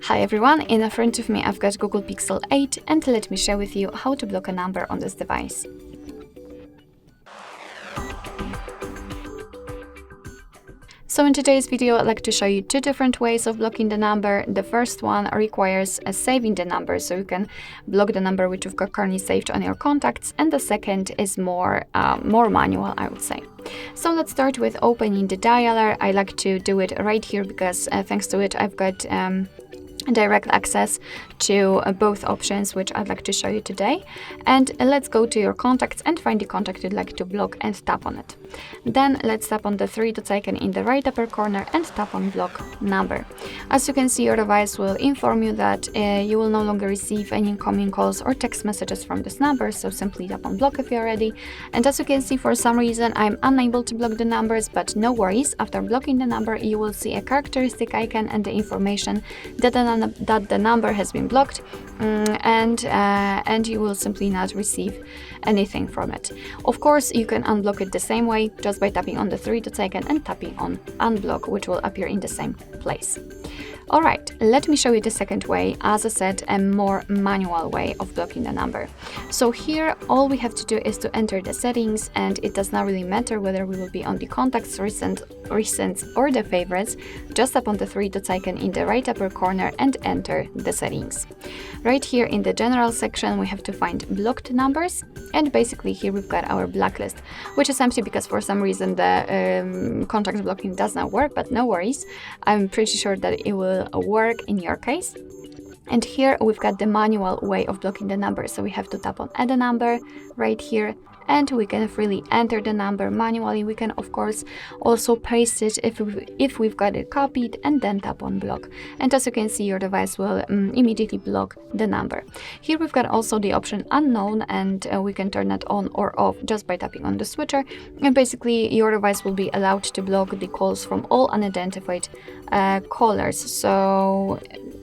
Hi everyone, in front of me I've got Google Pixel 8 and let me share with you how to block a number on this device. So in today's video, I'd like to show you two different ways of blocking the number. The first one requires saving the number, so you can block the number which you've got currently saved on your contacts, and the second is more manual, I would say. So let's start with opening the dialer. I like to do it right here because thanks to it I've got direct access to both options, which I'd like to show you today. And let's go to your contacts and find the contact you'd like to block and tap on it. Then let's tap on the three dots icon in the right upper corner and tap on block number. As you can see, your device will inform you that you will no longer receive any incoming calls or text messages from this number, so simply tap on block if you're ready. And as you can see, for some reason I'm unable to block the numbers, but no worries. After blocking the number, you will see a characteristic icon and the information that the number has been blocked, and you will simply not receive anything from it. Of course, you can unblock it the same way, just by tapping on the three dots icon and tapping on unblock, which will appear in the same place. Alright, let me show you the second way, as I said, a more manual way of blocking the number. So here, all we have to do is to enter the settings, and it does not really matter whether we will be on the contacts, recents or the favorites. Just tap on the three dots icon in the right upper corner and enter the settings. Right here in the general section, we have to find blocked numbers, and basically here we've got our blacklist, which is empty because for some reason the contact blocking does not work, but no worries. I'm pretty sure that it will work in your case. And here we've got the manual way of blocking the number, so we have to tap on add a number right here, and we can freely enter the number manually. We can of course also paste it if we've got it copied, and then tap on block, and as you can see, your device will immediately block the number. Here we've got also the option unknown, and we can turn it on or off just by tapping on the switcher, and basically your device will be allowed to block the calls from all unidentified callers. So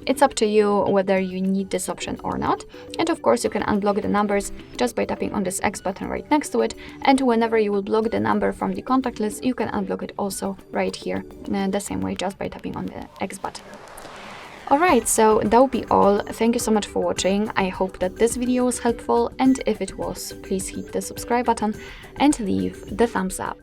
it's up to you whether you need this option or not. And of course, you can unblock the numbers just by tapping on this X button right next to it. And whenever you will block the number from the contact list, you can unblock it also right here, the same way, just by tapping on the X button. Alright, so that will be all. Thank you so much for watching. I hope that this video was helpful, and if it was, please hit the subscribe button and leave the thumbs up.